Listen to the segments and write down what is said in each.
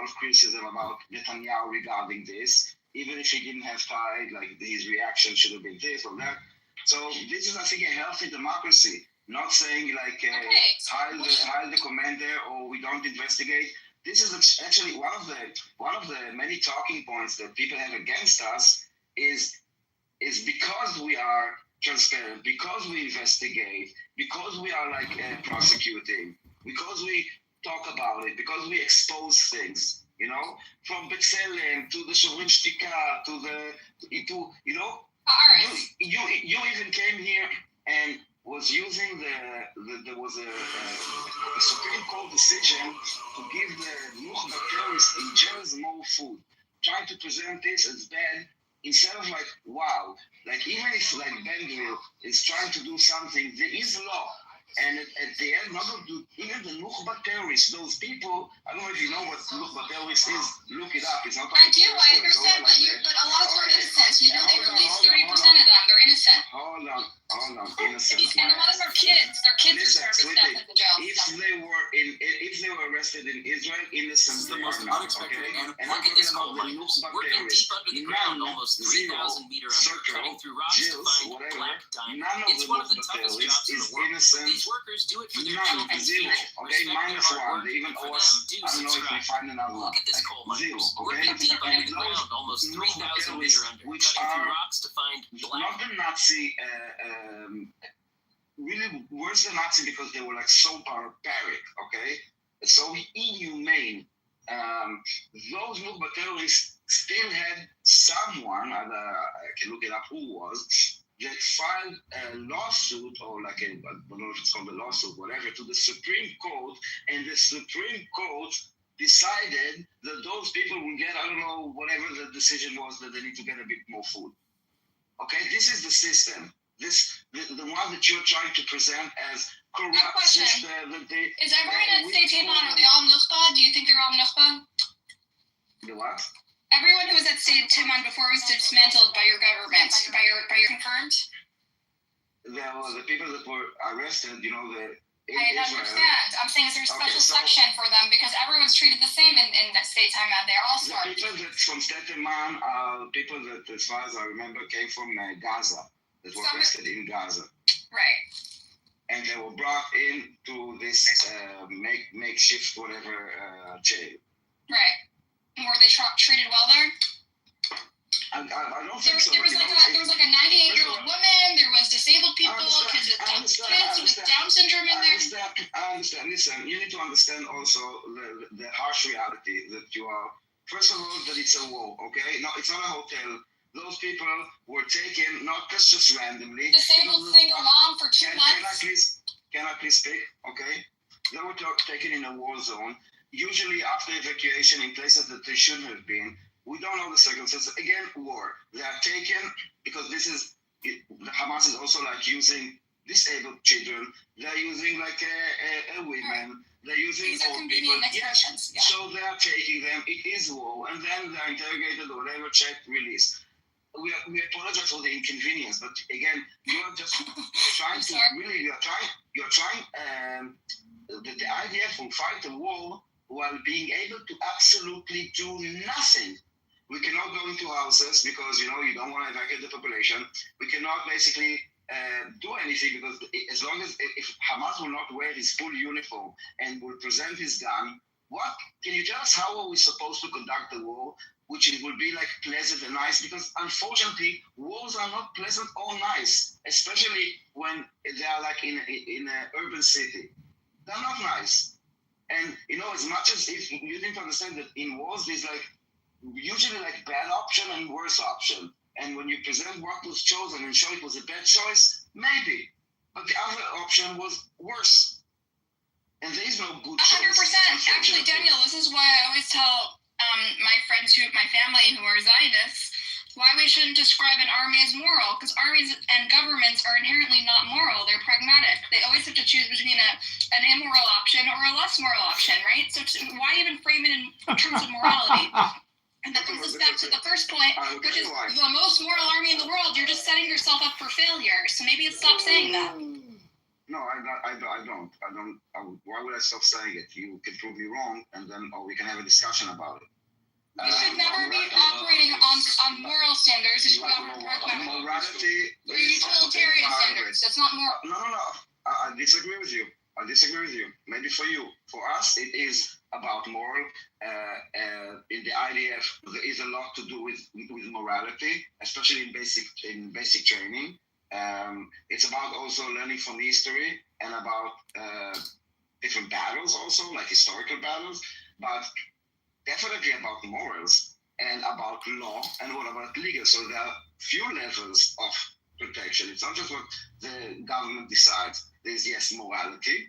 of criticism about Netanyahu regarding this. Even if he didn't have tried, like his reaction should have been this or that. So this is, I think, a healthy democracy. Not saying like hide the commander or we don't investigate. This is actually one of the many talking points that people have against us is because we are transparent, because we investigate, because we are like prosecuting, because we talk about it, because we expose things. You know, from B'Tselem to the Shorim Shtika to you know, you even came here and was using there was a Supreme Court decision to give the Nukhba terrorists in jails more food, trying to present this as bad instead of like wow, like even if like Ben-Gvir is trying to do something, there is law. And at the end, not to even the Nukhba terrorists, those people, I don't know if you know what Nukhba terrorists is, look it up. It's not I do, I understand, but a lot of them are innocent. You know, they released 30% of them. They're innocent. Hold on, innocent. And a lot of them are kids. Their kids are serving death in the jail. If they were arrested in Israel, innocent they are not, okay? And I'm talking about the Nukhba terrorists. None, zero, circle, Jews, whatever, none of the Nukhba terrorists is innocent. Workers do it for their children. Zero. Okay, minus one. They even owe us. I don't know if we find another one. Look at this coal Zero. Working Okay. deep under the ground, almost 3,000 meters under, which cutting are through rocks to find not the Nazi. Really worse than Nazi because they were like so barbaric. Okay, so inhumane. Those Nukhba terrorists still had someone. I can look it up. Who was? That filed a lawsuit, or like I don't know if it's called a lawsuit, whatever, to the Supreme Court, and the Supreme Court decided that those people will get, I don't know, whatever the decision was, that they need to get a bit more food. Okay, this is the system. The one that you're trying to present as corrupt system. Is everyone at State Timon, are they all Nukhba? Do you think they're all Nukhba? The what? Everyone who was at State Timon before was dismantled by your government, by your confirmed? The people that were arrested, you know, I understand. I'm saying is there a special section for them because everyone's treated the same in that State Timon. They're all starved. The people that from State Timon are people that, as far as I remember, came from Gaza, that were arrested in Gaza. Right. And they were brought into this makeshift whatever jail. Right. Were they treated well there? I don't think so. There was like a 98-year-old woman. There was disabled people, kids with Down syndrome in there. I understand. Listen, you need to understand also the harsh reality that you are. First of all, that it's a war. Okay, no, it's not a hotel. Those people were taken not just randomly. Disabled single mom for 2 months. Can I please speak? Okay, they were taken in a war zone. Usually after evacuation in places that they shouldn't have been. We don't know the circumstances. Again, war. They are taken because Hamas is also like using disabled children. They're using like women. They're using old people. Yes. Yeah. So they are taking them. It is war. And then they're interrogated or whatever, checked, released. We apologize for the inconvenience, but again, you are just trying to really, you're trying, the IDF will fight the war while being able to absolutely do nothing. We cannot go into houses because, you know, you don't want to evacuate the population. We cannot basically do anything because as long as if Hamas will not wear his full uniform and will present his gun, what can you tell us how are we supposed to conduct the war, which it will be like pleasant and nice? Because unfortunately, wars are not pleasant or nice, especially when they are like in an urban city. They're not nice. And, you know, as much as if you need to understand that in wars, there's like usually like bad option and worse option. And when you present what was chosen and show it was a bad choice, maybe. But the other option was worse. And there is no good choice. 100%. Actually, Daniel, this is why I always tell my friends, my family who are Zionists, why we shouldn't describe an army as moral, because armies and governments are inherently not moral. They're pragmatic. They always have to choose between an immoral option or a less moral option, right? So why even frame it in terms of morality? And that brings us back to the first point, which is the most moral army in the world. You're just setting yourself up for failure. So maybe stop saying that. No, I don't. Why would I stop saying it? You can prove me wrong, and then we can have a discussion about it. You should never be operating on moral standards. You should be operating on morality. or utilitarian standards. That's not moral. No. I disagree with you. Maybe for you. For us, it is about moral. In the IDF, there is a lot to do with morality, especially in basic training. It's about also learning from history and about different battles, also like historical battles, but definitely about morals and about law and what about legal. So there are few levels of protection. It's not just what the government decides. There's, yes, morality,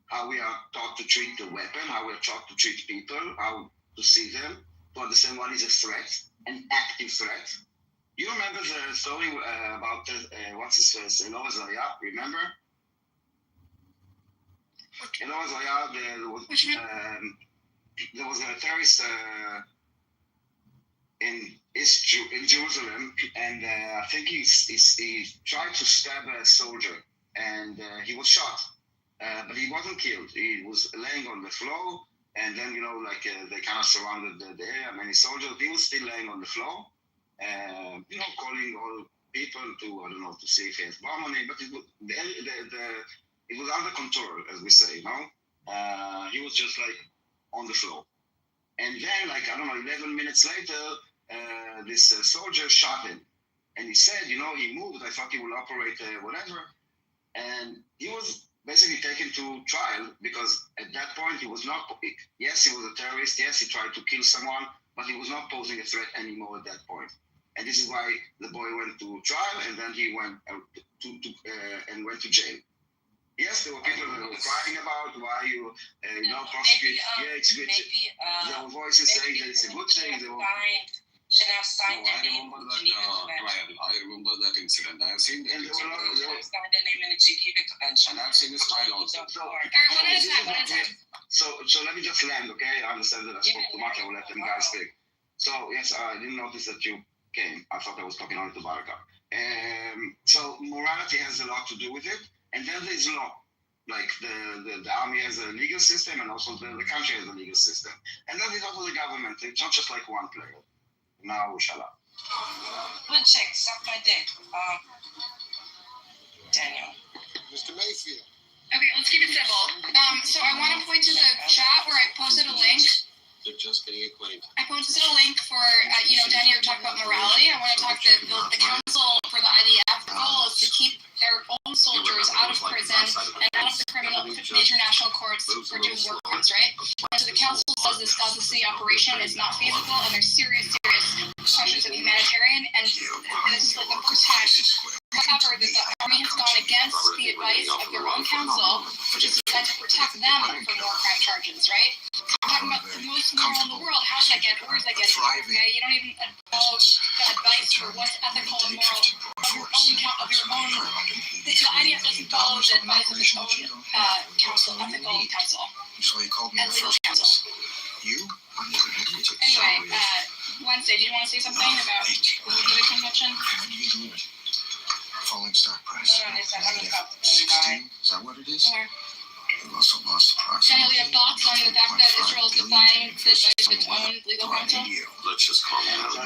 how we are taught to treat the weapon, how we are taught to treat people, how to see them, to understand what is a threat, an active threat. You remember the story about what's his face, Elor Zaya, remember? Elor Zaya, there was a terrorist in Jerusalem, and I think he tried to stab a soldier, and he was shot, but he wasn't killed. He was laying on the floor, and then they kind of surrounded the area, many soldiers. He was still laying on the floor, calling all people to see if he has bomb on him, but it was under control, as we say, he was just on the floor. And then, 11 minutes later, this soldier shot him. And he said, he moved. I thought he would operate whatever. And he was basically taken to trial because at that point he was not, yes, he was a terrorist. Yes, he tried to kill someone, but he was not posing a threat anymore at that point. And this is why the boy went to trial, and then he went went to jail. Yes, there were people that were crying about why you prosecute. Yeah, it's good. There were voices saying that it's a good thing. Should have signed I remember that trial. I remember that incident. I have seen the signed the name in the Geneva Convention. And I've seen his trial also. So let me just land, okay? I understand that I spoke too much. I will let them guys speak. So yes, I didn't notice that you came. I thought I was talking only to Baraka. So morality has a lot to do with it. And then there's law. Like the army has a legal system, and also the country has a legal system. And then there's also the government. It's not just like one player. Now, inshallah. Good check. Suck my dick. Daniel. Mr. Mayfield. Okay, let's keep it civil. So I want to point to the chat where I posted a link. They're just getting acquainted. I posted a link for, Daniel talked about morality. I want to talk to the council for the IDF. The goal is to keep their own soldiers out of prison and out of the international courts for doing war crimes, right? And so the council says this Gaza City operation is not feasible, and there's serious pressures of humanitarian, and this is like the first time, however, that the army has gone against the advice of their own council, which is designed to protect them from war crime charges, right? We're talking about the most moral in the world. How does that get? Where does that get? Okay, you don't even follow the advice for what's ethical and moral of your own. The IDF doesn't follow the advice of its own council, ethical council, and legal council. Anyway, Wednesday, do you want to say something about the Geneva Convention? Falling stock price. Is that what it is? Or, We've also lost Daniel, do you have thoughts on the fact that Israel is defying the advice of its own legal counsel? Let's just calm down. I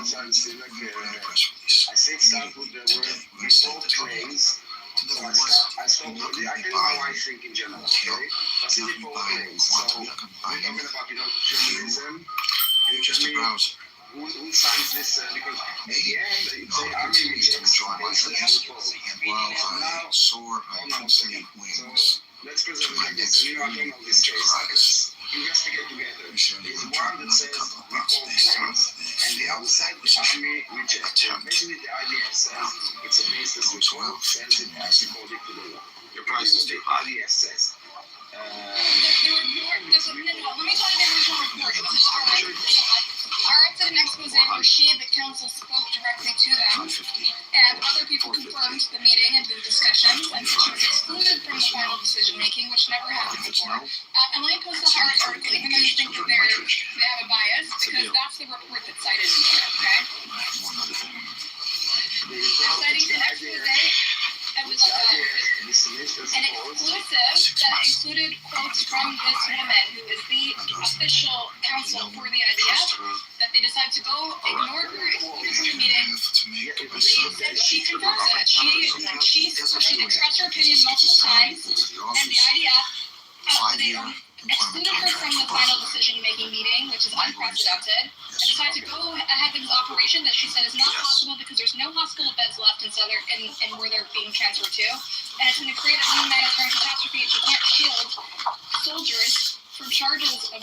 say start with the word before claims. So I tell you how I think in general, okay? I see before claims. So we're talking about, journalism. Just a browser. Who signs this? Because at the end, the army rejects basically while I soar on infinite wings. Let's present it like this. I don't know this case. Let's investigate together. There's one that says report claims, and the other side, the army rejects. Basically, the IDF says it's a baseless report, sends it as according to the law. Your price is too high. IDF says. The report, let me tell you the original report. It was Haaretz did an expose where she and the council spoke directly to them, and other people confirmed the meeting and the discussions, and so she was excluded from the final decision making, which never happened before. And let me post the Haaretz article, even though you think that they have a bias, because that's the report that's cited in there, okay? They're citing an expose. It was like dismissed as An false. exclusive that included quotes from this woman, who is the official counsel for the IDF, that they decided to go ignore her, exclude her from the meeting. She said she confirms it. She expressed her opinion multiple times, and the IDF they excluded her from the final decision-making meeting, which is unprecedented, and decided to go ahead with this operation that she said is not possible because there's no hospital beds left in where they're being transferred to, and it's going to create a humanitarian catastrophe, and she can't shield soldiers from charges of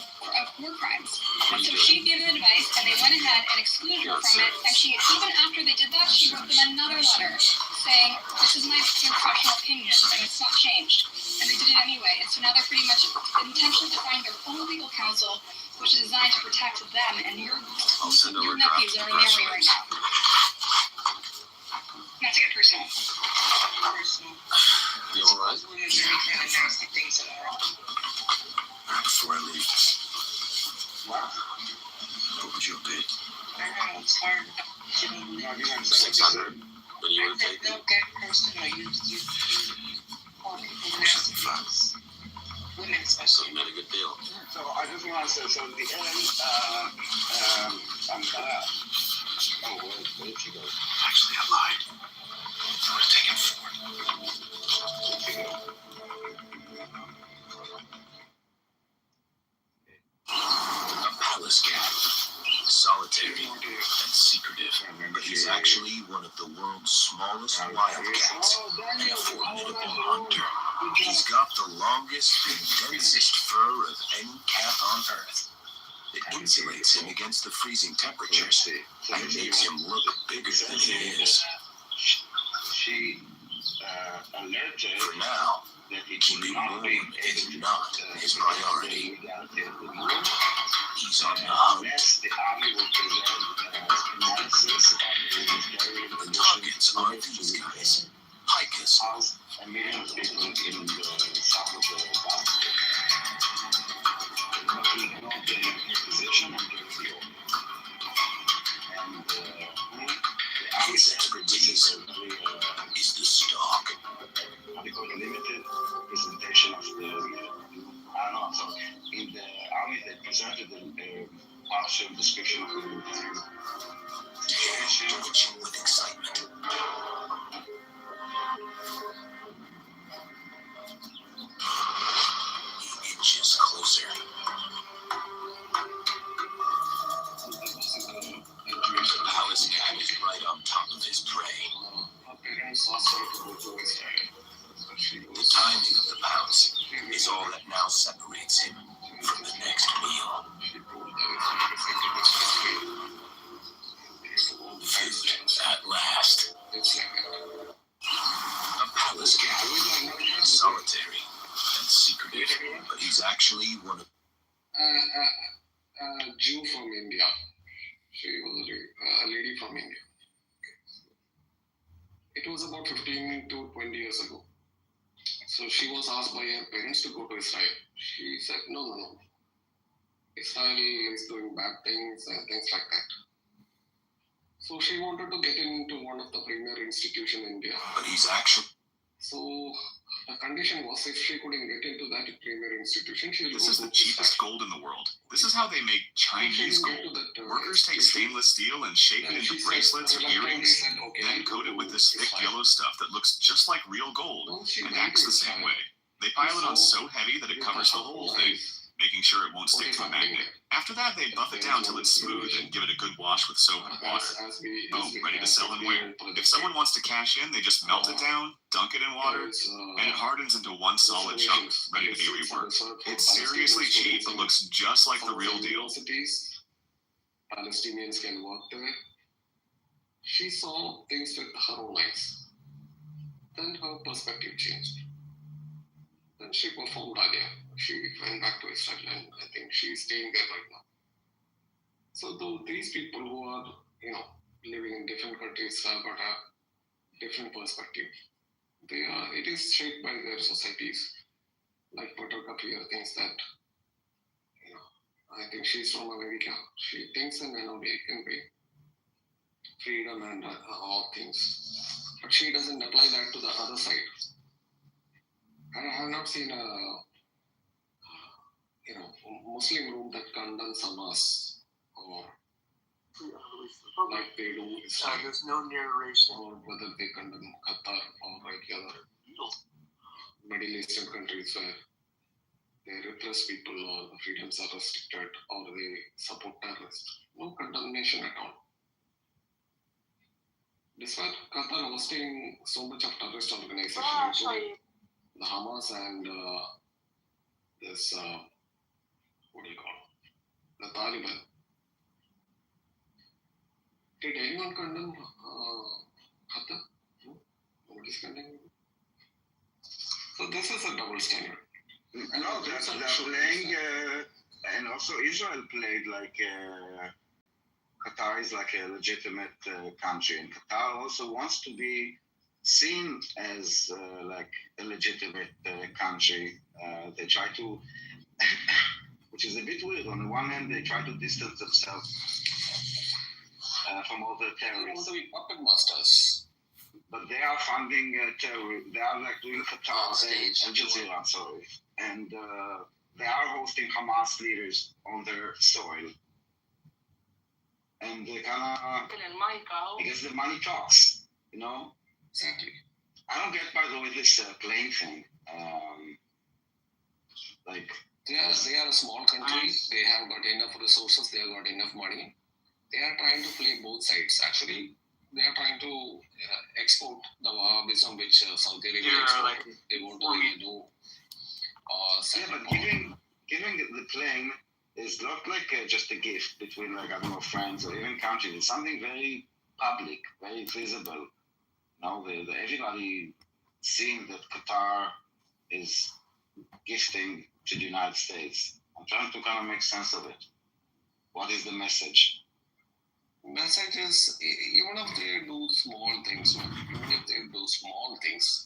war crimes. And so she gave them advice, and they went ahead and excluded her from it. And she, even after they did that, she wrote them another letter saying, "This is my professional opinion, and it's not changed." And they did it anyway. And so now they're pretty much intentionally defying their own legal counsel, which is designed to protect them and your nephews that are in the army right now. Not to get personal. You alright? One of the very kind of nasty things in the world. Before I leave, what would you pay? I know it's hard. You know, No, you don't say 600. What do you want to take? don't get personal. You call people nasty things. Women So especially. you made a good deal. So I just want to say, so the end, I'm kind of, oh, where did she go? Actually, I lied. I would have taken 4. Where'd she go? A palace cat. Solitary and secretive. But he's actually one of the world's smallest wildcats and a formidable hunter. He's got the longest and densest fur of any cat on Earth. It insulates him against the freezing temperatures and makes him look bigger than he is. She alerted For now, that it keeping will not warm be is able not his priority. He's on the hunt. Unless the army will present analysis of The targets are these guys. Hikers. house a million of people in the south of the Baltic. But he cannot get in a position under the field. And the army His expertise is the stock. because limited presentation of the I don't know, so in the army they presented a partial description of the situation. Twitching with excitement. He inches closer. The palace cat is right on top of his prey. The timing of the pounce is all that now separates him from the next meal. Food at last. A palace cat, solitary and secretive, but he's actually one of Jew from India. She was a lady from India. It was about 15 to 20 years ago. So she was asked by her parents to go to Israel. She said, no. Israel is doing bad things and things like that. So she wanted to get into one of the premier institutions in India. but he's actually So the condition was if she couldn't get into that premier institution, she will This go is to the cheapest Israel. gold in the world. This is how they make Chinese gold. Workers take stainless steel and shape it into bracelets or earrings, then coat it with this thick yellow stuff that looks just like real gold and acts the same way. They pile it on so heavy that it covers the whole thing, making sure it won't stick to a magnet. After that, they buff it down till it's smooth and give it a good wash with soap and water. Boom, ready to sell and wear. If someone wants to cash in, they just melt it down, dunk it in water, and it hardens into one solid chunk, ready to be reworked. It's seriously cheap, but looks just like the real deal. Palestinians can work there. She saw things with her own eyes. Then her perspective changed. Then she performed Alia. She went back to Israel and I think she's staying there right now. So these people who are, living in different countries but have different perspective, it is shaped by their societies. Like Buttercup here thinks that, I think she's from America. She thinks in an American way, freedom and all things. But she doesn't apply that to the other side. I have not seen a Muslim room that condemns Hamas or like they do Israel, there's no narration. or whether they condemn Qatar or like other Middle Eastern countries where they repress people or the freedoms are restricted or they support terrorists. No condemnation at all. Despite Qatar hosting so much of terrorist organizations, including the Hamas and this, what do you call it? The Taliban. Did anyone condemn Qatar? No? Nobody's condemning. So this is a double standard. No, they're playing, and also Israel played like Qatar is like a legitimate country, and Qatar also wants to be seen as like a legitimate country. They try to, which is a bit weird. On the one hand, they try to distance themselves from all the terrorists. They want to be puppet masters. But they are funding terrorists. They are like doing Qatar, Al Jazeera, sorry, and they are hosting Hamas leaders on their soil. And they kind of, because the money talks, you know. Exactly. I don't get, by the way, this playing thing. Like they are a small country. They have got enough resources. They have got enough money. They are trying to play both sides. Actually, they are trying to export the Wahhabism which Saudi Arabia exported. They want to really do. Yeah, but giving the plane is not like just a gift between, like, I don't know, friends or even countries. It's something very public, very visible. Now, everybody seeing that Qatar is gifting to the United States. I'm trying to kind of make sense of it. What is the message? Message is, even if they do small things,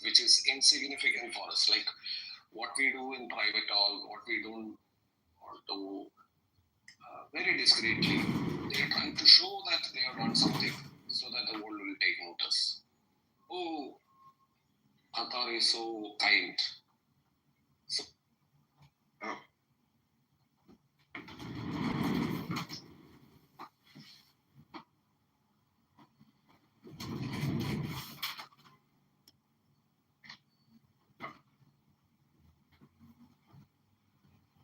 which is insignificant for us, like what we do in private talk, what we don't do very discreetly, they are trying to show that they have done something so that the world will take notice. Oh, Qatar is so kind.